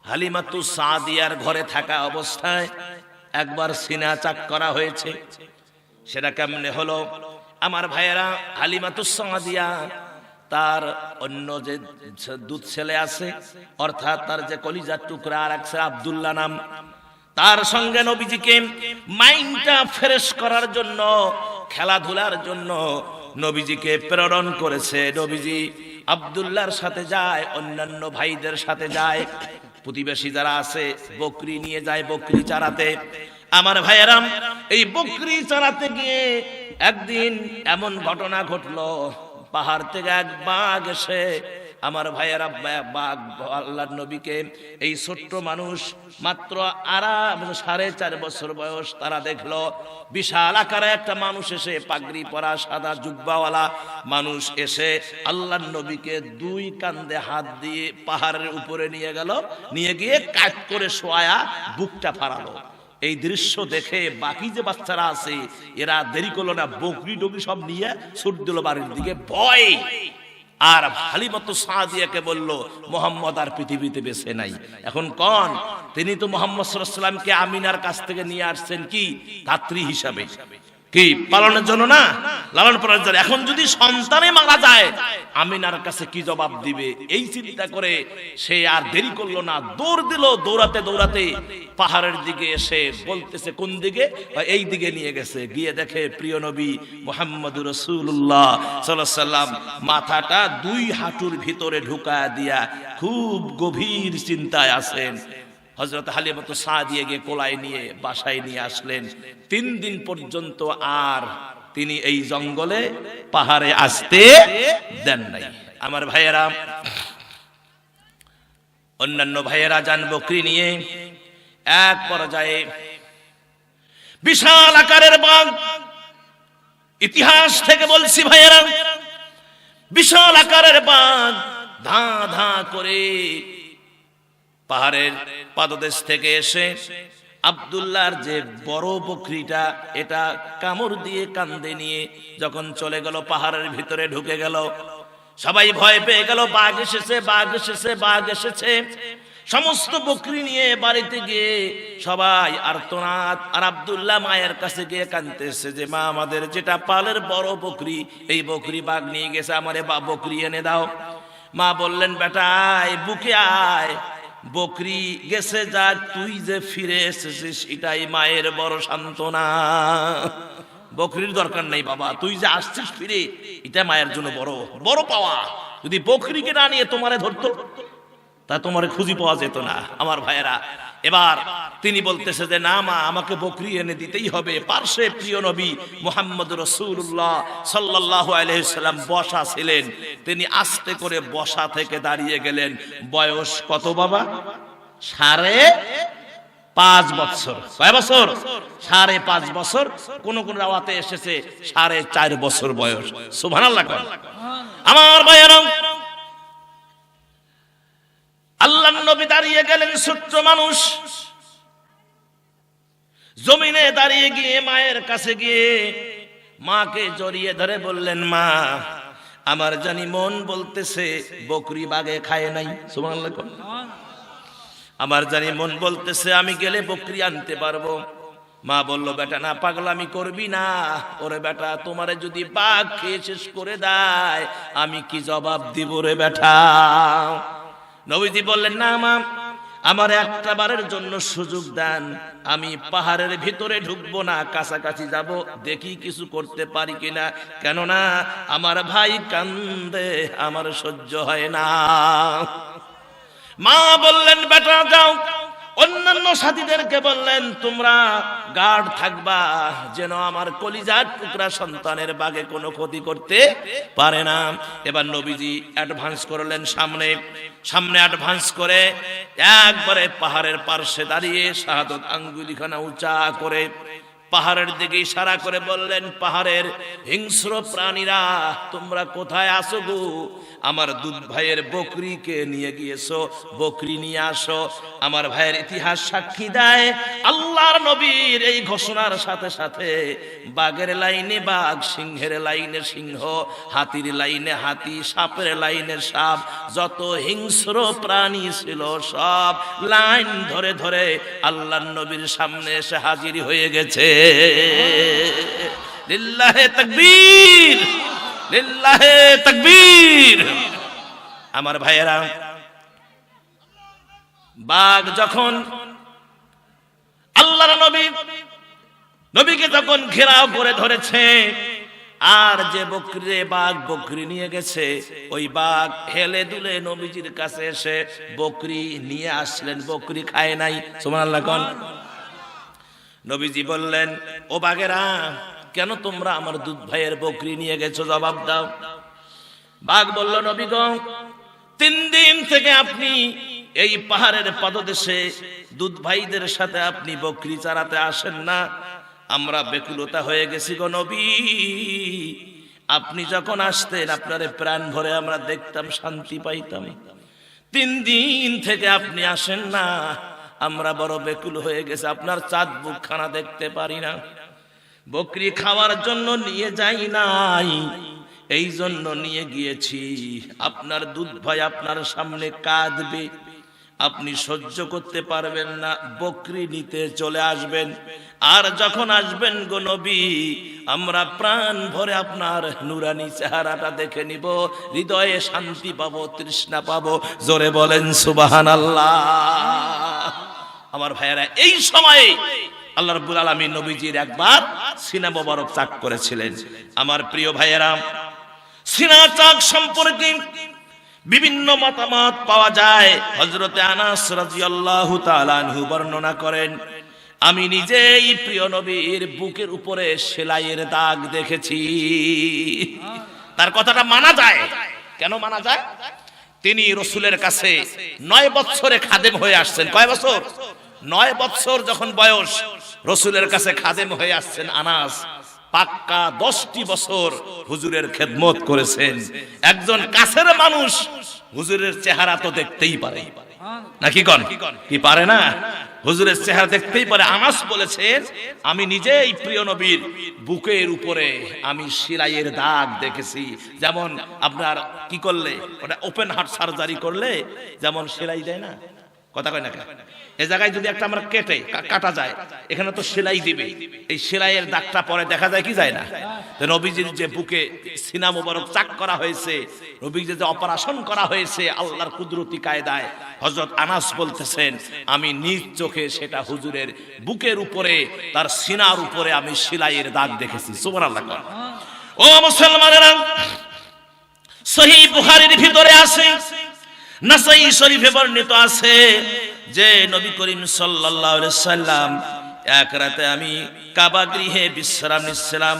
হালিমাতুস সাদিয়ার ঘরে থাকা অবস্থায় একবার সিনা চাক করা হয়েছে। সেটা কেমনে হলো? আমার ভাইয়েরা, হালিমাতুস সাদিয়া তার অন্য যে দুধ ছেলে আছে, অর্থাৎ তার যে কলিজার টুকরা আর এক আব্দুল্লাহ নাম, তার সঙ্গে নবীজিকে মাইন্ডটা ফ্রেশ করার জন্য, খেলাধুলার জন্য নবীজিকে প্রেরণ করেছে। নবীজি আব্দুল্লাহর সাথে যায়, অন্যান্য ভাইদের সাথে যায়, প্রতিবেশী যারা আছে বকরি নিয়ে যায় বকরি চড়াতে। আমার ভাইয়েরা, এই বকরি চড়াতে গিয়ে একদিন এমন ঘটনা ঘটলো, পাহাড় থেকে এক বাঘ এসে, আমার ভাইয়েরা, বাঘ আল্লাহর নবীকে, এই ছোট্ট মানুষ মাত্র 4.5 বছর বয়স, তারা দেখলো বিশাল আকারে একটা মানুষ এসে, পাগড়ি পরা সাদা জুব্বাওয়ালা মানুষ এসে আল্লাহর নবীকে 2 কাঁধে হাত দিয়ে পাহাড়ের উপরে নিয়ে গেল, নিয়ে গিয়ে কাট করে শোয়া বুকটা ফাড়ালো। এই দৃশ্য দেখে বাকি যে বাচ্চারা আছে এরা দেরি করলো না, বকরি ডকরি সব নিয়ে ছুট দিল বাড়ির দিকে ভয়। আর হালিমাতুস সাদিয়াকে বলল, মুহাম্মদ আর পৃথিবীতে বেঁচে নাই। এখন কোন? তিনি তো মুহাম্মদ সাল্লাল্লাহু আলাইহি ওয়াসাল্লামকে আমিনার কাছ থেকে নিয়ে আসছেন কি ধাত্রী হিসাবে, কি পালনের জন্য না, লালন পালনের জন্য। এখন যদি সন্তানে মারা যায়, আমিনার কাছে কি জবাব দিবে? এই চিন্তা করে সে আর দেরি করলো না, দৌড় দিল। দৌড়াতে দৌড়াতে পাহাড়ের দিকে এসে বলতেছে, কোন দিকে? এই দিকে নিয়ে গেছে। গিয়ে দেখে প্রিয় নবী মুহাম্মদুর রাসূলুল্লাহ সাল্লাল্লাহু আলাইহি ওয়াসাল্লাম মাথাটা 2 হাঁটুর ভিতরে ঢুকায়া দিয়া খুব গভীর চিন্তায় আছেন। হযরত হালিমাতুস সাদিয়া গিয়ে কোলায় নিয়ে বাসায় নিয়ে আসলেন। 3 দিন পর্যন্ত আর তিনি এই জঙ্গলে পাহাড়ে আসতে দেন নাই। আমার ভাইয়েরা, অন্যান্য ভাইয়েরা যান বকরি নিয়ে। এক পর্যায়ে বিশাল আকারের বাঘ, ইতিহাস থেকে বলছি ভাইয়েরা, বিশাল আকারের বাঘ ধা ধা করে পাহাড়ের পাদদেশ থেকে এসে আব্দুল্লাহর যে বড় বকরিটা, এটা কামড় দিয়ে কান্দে নিয়ে যখন চলে গেল, পাহাড়ের ভিতরে ঢুকে গেল। সবাই ভয় পেয়ে গেল, বাঘ এসেছে, বাঘ এসেছে, বাঘ এসেছে। সমস্ত বকরি নিয়ে বাড়িতে গিয়ে সবাই আর্তনাদ। আর আব্দুল্লাহ মায়ের কাছে গিয়ে কাঁদতেছে যে, মা, আমাদের যেটা পালের বড় বকরি, এই বকরি বাঘ নিয়ে গেছে, আমারে বকরি এনে দাও। মা বললেন, বেটা আয়, বুকে আয়, বকরি গেছে যাক, তুই যে ফিরে এসেছিস এটাই মায়ের বড় সান্ত্বনা। বকরির দরকার নেই বাবা, তুই যে আসছিস ফিরে, এটা মায়ের জন্য বড় বড় পাওয়া। যদি বকরিকে না নিয়ে তোমারে ধরতো, তা তোমারে খুঁজি পাওয়া যেত না। আমার ভাইয়েরা, এবার তিনি বলতেছে যে, না মা, আমাকে বকরি এনে দিতেই হবে। পার্শ্বে প্রিয় নবী মুহাম্মদুর রাসূলুল্লাহ সাল্লাল্লাহু আলাইহি ওয়াসাল্লাম বসা ছিলেন। তিনি আস্তে করে বসা থেকে দাঁড়িয়ে গেলেন। বয়স কত বাবা? 5.5 বছর। কয় বছর? 5.5 বছর। কোন কোন রাওয়াতে এসেছে 4.5 বছর বয়স। সুবহানাল্লাহ। আমার ভাইয়েরা, আল্লাহর নবী দাঁড়িয়ে গেলেন, ছোট্ট মানুষ, জমিনে দাঁড়িয়ে গিয়ে মায়ের কাছে গিয়ে মাকে জড়িয়ে ধরে বললেন, মা, আমার জানি মন বলতেছে বকরি বাগে খায় নাই। সুবহানাল্লাহ। আমার জানি মন বলতেছে আমি গেলে বকরি আনতে পারবো। মা বলল, বেটা না, পাগলামি করবি না। ওরে বেটা, তোমারে যদি বাঘ খেয়ে শেষ করে দেয়, আমি কি জবাব দিব রে বেটা? নবীজি বললেন, না মা, আমার একটা বারের জন্য সুযোগ দেন, আমি পাহাড়ের ভিতরে ঢুকবো না, কাছাকাছি যাব, দেখি কিছু করতে পারি কিনা। কেননা আমার ভাই কান্দে, আমার সহ্য হয় না। মা বললেন, বেটা যাও। অন্যান্য সাথীদেরকে বললেন, তোমরা গার্ড থাকবা, যেন আমার কলিজার টুকরা সন্তানের বাগে কোনো ক্ষতি করতে পারে না। এবার নবীজি অ্যাডভান্স করলেন সামনে সামনে, অ্যাডভান্স করে একবারে পাহাড়ের পার্শ্বে দাঁড়িয়ে শাহাদত আঙ্গুলিখানা উঁচা করে পাহাড়ের দিকে ইশারা করে বললেন, পাহাড়ের হিংস্র প্রাণীরা তোমরা কোথায় আছো গো? আমার দুধ ভাইয়ের বকরিকে নিয়ে গিয়েছো, বকরি নিয়ে আসো। আমার ভাইয়ের ইতিহাস সাক্ষী দেয়, আল্লাহর নবীর এই ঘোষণার সাথে সাথে বাঘের লাইনে বাঘ, সিংহের লাইনে সিংহ, হাতির লাইনে হাতি, সাপের লাইনে সাপ, যত হিংস্র প্রাণী ছিল সব লাইন ধরে ধরে আল্লাহর নবীর সামনে এসে হাজির হয়ে গেছে। লিল্লাহে তাকবীর, লিল্লাহে তাকবীর। আমার ভাইয়েরা, বাঘ যখন আল্লাহর নবীকে যখন ঘেরাও করে ধরেছে, আর যে বকরি বাঘ বকরি নিয়ে গেছে, ওই বাঘ হেলে দুলে নবীজির কাছে এসে বকরি নিয়ে আসলেন, বকরি খায় নাই। সুবহানাল্লাহ কোন। নবীজি বললেন, ও বাঘেরা, কেন তোমরা আমার দুধ ভাইয়ের বকরি নিয়ে গেছো? জবাব দাও। বাঘ বলল, নবী গো, 3 দিন থেকে আপনি এই পাহাড়ের পদদেশে দুধ ভাইদের সাথে আপনি বকরি চড়াতে আসেন না, আমরা বেকুলতা হয়ে গেছি গো নবী। আপনি যখন আসতেন আপনারে প্রাণ ভরে আমরা দেখতাম, শান্তি পাইতাম। 3 দিন থেকে আপনি আসেন না, আমরা বড় বেকুল হয়ে গেছে, আপনার চাঁদ বুকখানা দেখতে পারি না। বকরি খাওয়ার জন্য নিয়ে যাই নাই, এই জন্য নিয়ে গিয়েছি আপনার দুধ ভাই আপনার সামনে কাঁদবে, আপনি সহ্য করতে পারবেন না, বকরি নিতে চলে আসবেন। আর যখন আসবেন গো নবী, আমরা প্রাণ ভরে আপনার নুরানি চেহারাটা দেখে নিব, হৃদয়ে শান্তি পাবো, তৃষ্ণা পাবো। জোরে বলেন সুবহানাল্লাহ। আমার ভাইয়েরা, এই সময়ে আল্লাহ রাব্বুল আলামিন নবীজির একবার সিনা মোবারক চাক করেছিলেন। আমার প্রিয় ভাইয়েরা, সিনা চাক সম্পর্কে বিভিন্ন মতামত পাওয়া যায়। হযরতে আনাস রাদিয়াল্লাহু তাআলা আনহু বর্ণনা করেন, আমি নিজেই প্রিয় নবীর বুকের উপরে সেলাইয়ের দাগ দেখেছি। তার কথাটা মানা যায়। কেন মানা যায়? তিনি রাসূলের কাছে 9 বছরে খাদেম হয়ে আসছেন। কয় বছর? 9 বছর যখন বয়স, রাসূলের কাছে খাদেম হয়ে আসছেন আনাস। পাক্কা 10টি বছর হুজুরের খেদমত করেছেন। একজন কাছের মানুষ হুজুরের চেহারা তো দেখতেই পারে, নাকি কোন? কি পারে না? হুজুরের চেহারা দেখতেই পারে। আনাস বলেছেন, আমি নিজেই প্রিয় নবীর বুকের উপরে আমি সেলাইয়ের দাগ দেখেছি। যেমন আপনার কি করলে, ওটা ওপেন হার্ট সার্জারি করলে যেমন সেলাই দেয় না, কথা কয় না, এই জায়গায় যদি একটা আমরা কাটা যায়, এখানে তো সেলাই দিবে, এই সেলাইয়ের দাগটা পরে দেখা যায় কি যায় না? তো নবীজির যে বুকে সিনা মোবারক চাক করা হয়েছে, নবীজির যে অপারেশন করা হয়েছে আল্লাহর কুদরতি কায়দায়, হযরত আনাস বলতেছেন, আমি নিজ চোখে সেটা হুজুরের বুকের উপরে, তার সিনার উপরে আমি সেলাইয়ের দাগ দেখেছি। সুবহানাল্লাহ। ও মুসলমানেরা, সহিহ বুখারীর ভিতরে আছে, নাসাই শরীফে বর্ণিত আছে যে নবী করিম সাল্লাল্লাহু আলাইহি সাল্লাম এক রাতে আমি কাবা গৃহে বিশ্রাম নিচ্ছিলাম,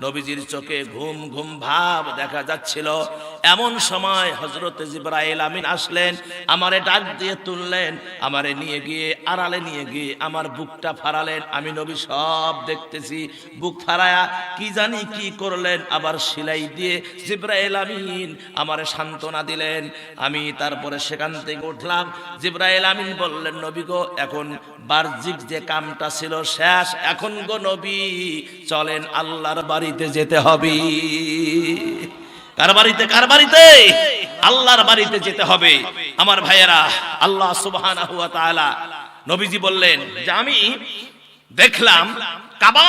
নবীজির চোখে ঘুম ঘুম ভাব দেখা যাচ্ছিল। এমন সময় হযরতে জিবরাইল আমিন আসলেন, আমারে ডাক দিয়ে তুললেন, আমারে নিয়ে গিয়ে আড়ালে নিয়ে গিয়ে আমার বুকটা ফাড়ালেন। আমি নবী সব দেখতেছি, বুক ফাড়ায়া কি জানি কি করলেন, আবার সেলাই দিয়ে জিবরাইল আমিন আমারে সান্ত্বনা দিলেন। আমি তারপরে সেখান থেকে উঠলাম। জিবরাইল আমিন বললেন, নবী গো, এখন বাহ্যিক যে কামটা ছিল শেষ, এখন গো নবী চলেন আল্লাহর বাড়িতে যেতে হবে। কার বাড়িতে? কার বাড়িতে? আল্লাহর বাড়িতে যেতে হবে। আমার ভাইয়েরা, আল্লাহ সুবহানাহু ওয়া তাআলা, নবীজি বললেন যে আমি দেখলাম কাবা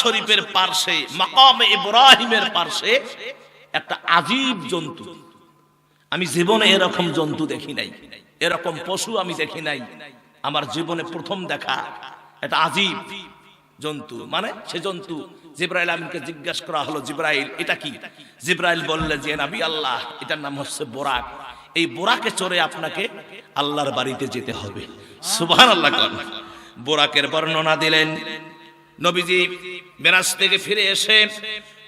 শরীফের পার্শ্বে, মাকামে ইব্রাহিমের পার্শ্বে একটা আজীব জন্তু। আমি জীবনে এরকম জন্তু দেখি নাই, এরকম পশু আমি দেখি নাই, আমার জীবনে প্রথম দেখা। এটা আজীব জন্তু, মানে সে জন্তু। জিবরাইল আমিনকে জিজ্ঞাসা করা হলো, জিবরাইল এটা কি? জিবরাইল বললেন যে নবী আল্লাহ, এটার নাম হচ্ছে বোরাক। এই বোরাকে চড়ে আপনাকে আল্লাহর বাড়িতে যেতে হবে। সুবহানাল্লাহ। বোরাকের বর্ণনা দিলেন নবীজি। মেরাজ থেকে ফিরে এসে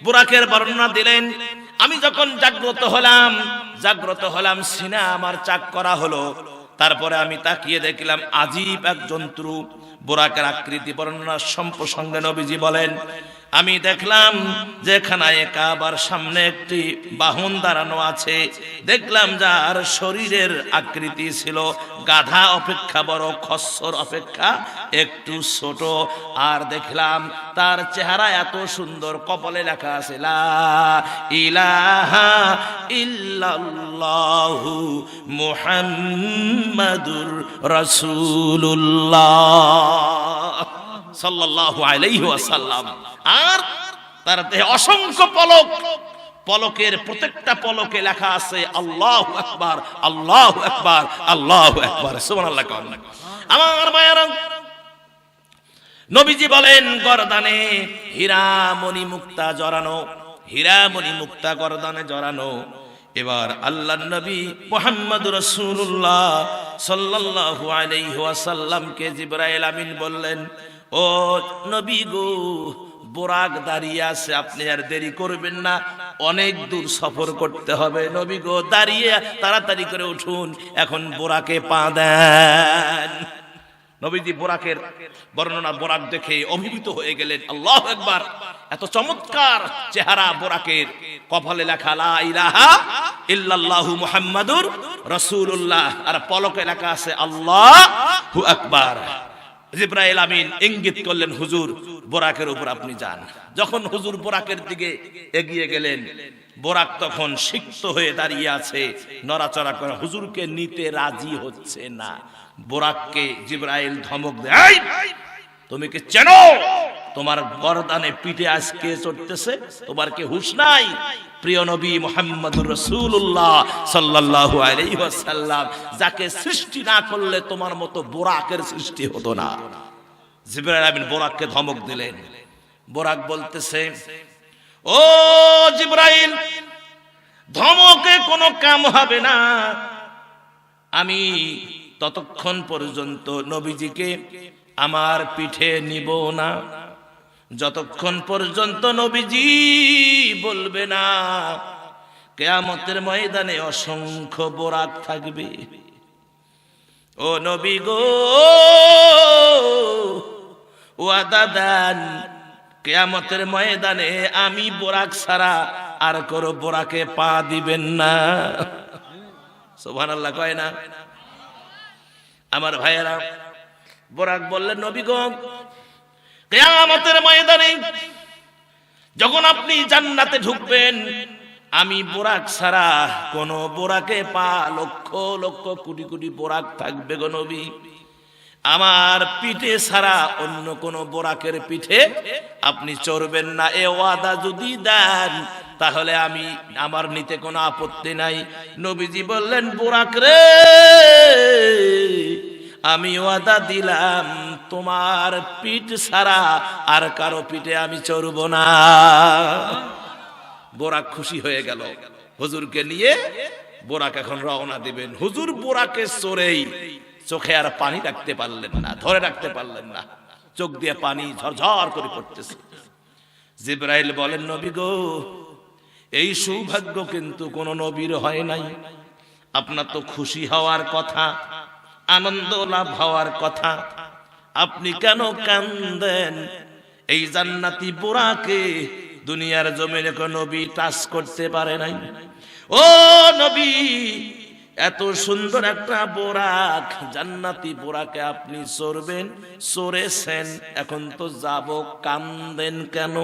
বোরাকের বর্ণনা দিলেন। আমি যখন জাগ্রত হলাম, সিনা আমার চাক করা হলো। তারপরে আমি তাকিয়ে দেখলাম আজীব এক জন্তু, বোরাকের আকৃতি বর্ণনার প্রসঙ্গে নবীজি বলেন, আমি দেখলাম যে খানায়ে কাবার সামনে একটি বাহন দাঁড়ানো আছে। দেখলাম যার শরীরের আকৃতি ছিল গাধা অপেক্ষা বড়, খচ্চর অপেক্ষা একটু ছোট। আর দেখলাম তার চেহারা এত সুন্দর, কপালে লেখা আছে লা ইলাহা ইল্লাল্লাহু মুহাম্মাদুর রাসূলুল্লাহ সাল্লাল্লাহু আলাইহি ওয়াসাল্লাম। আর তার দেহে অসংখ্য পলক, পলকের প্রত্যেকটা পলকে লেখা আছে আল্লাহু আকবার, আল্লাহু আকবার, আল্লাহু আকবার, সুবহানাল্লাহ। আমার ভাইয়েরা, নবীজি বলেন গর্দানে হীরা মণি মুক্তা জড়ানো, হীরা মণি মুক্তা গর্দানে জড়ানো। এবার আল্লাহর নবী মুহাম্মদুর রাসূলুল্লাহ সাল্লাল্লাহু আলাইহি ওয়াসাল্লামকে জিবরাইল আমিন বললেন, ও নবী গো, বোরাক দাঁড়িয়ে আছে, আপনি আর দেরি করবেন না, অনেক দূর সফর করতে হবে। নবী গো, দাঁড়িয়ে তাড়াতাড়ি করে উঠুন, এখন বোরাকে পা দেন। নবীজি বোরাকের বর্ণনা, বোরাক দেখে অভিভূত হয়ে গেলেন। আল্লাহু আকবার! এত চমৎকার চেহারা বোরাকের, কপালে লেখা লা ইলাহা ইল্লাল্লাহু মুহাম্মাদুর রাসূলুল্লাহ, আর পলকে লেখা আছে আল্লাহু আকবার। জিবরাইল আমিন ইঙ্গিত করলেন, হুজুর বোরাকের উপর আপনি যান। যখন হুজুর বোরাকের দিকে এগিয়ে গেলেন, বোরাক তখন সিক্ত হয়ে দাঁড়িয়ে আছে, নড়াচড়া করে, হুজুরকে নিতে রাজি হচ্ছে না। বোরাককে জিবরাইল ধমক দেয়, তুমি কি চেনো তোমার গর্দানে পিঠে আজকে চড়তেছে? তোমার কি হুঁশ নাই? প্রিয় নবী মুহাম্মদুর রাসূলুল্লাহ সাল্লাল্লাহু আলাইহি ওয়াসাল্লাম, যাকে সৃষ্টি না করলে তোমার মতো বোরাকের সৃষ্টি হতো না। জিবরাইল আমিন বোরাককে ধমক দিলেন। বোরাক বলতেছে, ও জিবরাইল, ধমকে কোনো কাম হবে না। আমি ততক্ষণ পর্যন্ত নবীজিকে আমার পিঠে নিব না, যতক্ষণ পর্যন্ত নবীজি বলবে না কিয়ামতের ময়দানে অসংখ্য বোরাক থাকবে। ও নবী গো, ওয়াদা দেন, কিয়ামতের ময়দানে আমি বোরাক ছাড়া আর কোনো বোরাকে পা দিবেন না। সুবহানাল্লাহ কয় না? আমার ভাইয়েরা, বোরাক বললেন, নবী গো, কিয়ামতের ময়দানে যখন আপনি জান্নাতে ঢুকবেন, আমি বোরাক ছাড়া কোন বোরাকে পা, লক্ষ লক্ষ কোটি কোটি বোরাক থাকবে গো নবী, আমার পিঠে ছাড়া অন্য কোন বোরাকের পিঠে আপনি চড়বেন না। এ ওয়াদা যদি দেন তাহলে আমি, আমার নিতে কোনো আপত্তি নাই। নবীজি বললেন, বোরাক রে, আমি ওয়াদা দিলাম তোমার পিঠ ছাড়া আর কারো পিঠে আমি চড়ব না। বোরাক খুশি হয়ে গেল। হুজুরকে নিয়ে বোরাক এখন রওনা দিবেন। হুজুর বোরাকে চড়েই চোখে আর পানি রাখতে পারলেন না, ধরে রাখতে পারলেন না, চোখ দিয়ে পানি ঝরঝর করে পড়তেছে। জিবরাইল বলেন, নবী গো, এই সৌভাগ্য কিন্তু কোন নবীর হয় নাই। আপনার তো খুশি হওয়ার কথা, আনন্দ লাভ হওয়ার কথা, আপনি কেন কান্দেন? এই জান্নাতি বোরাকে দুনিয়ার জমিনে কোন নবী টাচ করতে পারে নাই। ও নবী, এত সুন্দর একটা বোরাক, জান্নাতি বোরাকে আপনি চড়বেন, চড়েছেন, এখন তো যাব, কান্দেন কেন?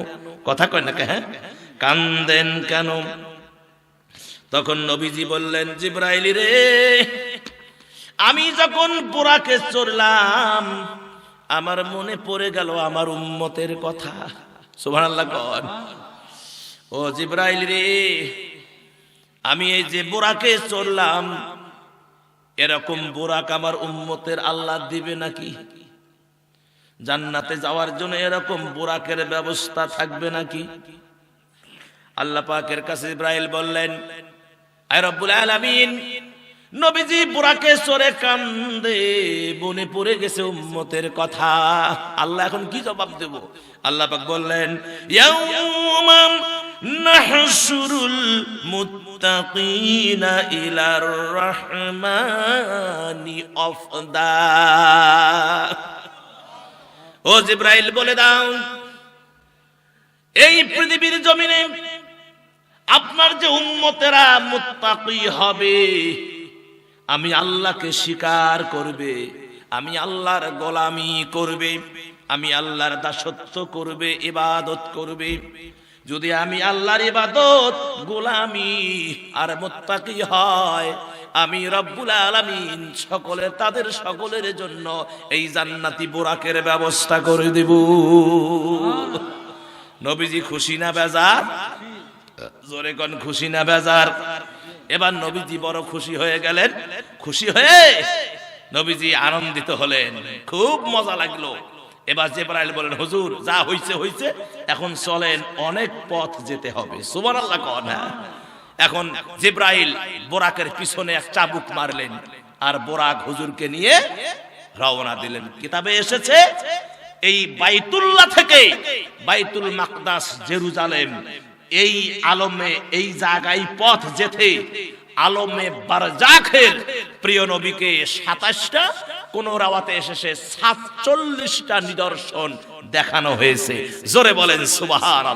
কথা কয় না, হ্যাঁ, কান্দেন কেন? তখন নবীজি বললেন, জিবরাইল রে, আমি যখন বোরাকে চড়লাম, আমার মনে পড়ে গেল আমার উম্মতের কথা। সুবহানাল্লাহ কন। ও জিবরাইল রে, আমি এই যে বোরাকে চড়লাম, এরকম বোরাক আমার উম্মতের আল্লাহ দিবে নাকি? জান্নাতে যাওয়ার জন্য এরকম বোরাকের ব্যবস্থা থাকবে নাকি? আল্লাহ পাকের কাছে জিবরাইল বললেন, আয় রব্বুল আলামিন, নবীজি বোরাকে চড়ে কান্দে, মনে পড়ে গেছে উম্মতের কথা। আল্লাহ এখন কি জবাব দেব? আল্লাহ পাক বললেন, ইয়াউমা নাহশুরুল মুত্তাকিনা ইলার রহমানি আফদা। ও জিবরাইল বলে দাও, এই পৃথিবীর জমিনে আপনার যে উম্মতেরা মুত্তাকি হবে, আমি আল্লাহকে স্বীকার করবে, আমি আল্লাহর গোলামি করবে, আমি আল্লাহর দাসত্ব করবে, ইবাদত করবে, যদি আমি আল্লাহর ইবাদত, গোলামি আর মুত্তাকি হয়, আমি রব্বুল আলামিন তাদের সকলের জন্য এই জান্নাতি বোরাকের ব্যবস্থা করে দেব। নবীজি খুশি না বেজার? জোরে কোন খুশি না বেজার? এবার নবীজি বড় খুশি হয়ে গেলেন। খুশি হয়ে নবীজি আনন্দিত হলেন, খুব মজা লাগলো। এবার জিবরাইল বলেন, হুজুর যা হইছে হইছে, এখন চলেন, অনেক পথ যেতে হবে। সুবহানাল্লাহ কোন। এখন জিবরাইল বোরাকের পিছনে এক চাবুক মারলেন, আর বোরাক হুজুরকে নিয়ে রওনা দিলেন। কিতাবে এসেছে এই বাইতুল্লাহ থেকে বাইতুল মাকদাস জেরুজালেম, এই আলমে, এই জায়গায় পথ যেতে আলমে বারজাখের প্রিয় নবীকে 27টা, কোন রাওয়াতে এসেছে 47টা নিদর্শন দেখানো হয়েছে। জোরে বলেন সুবহানাল্লাহ।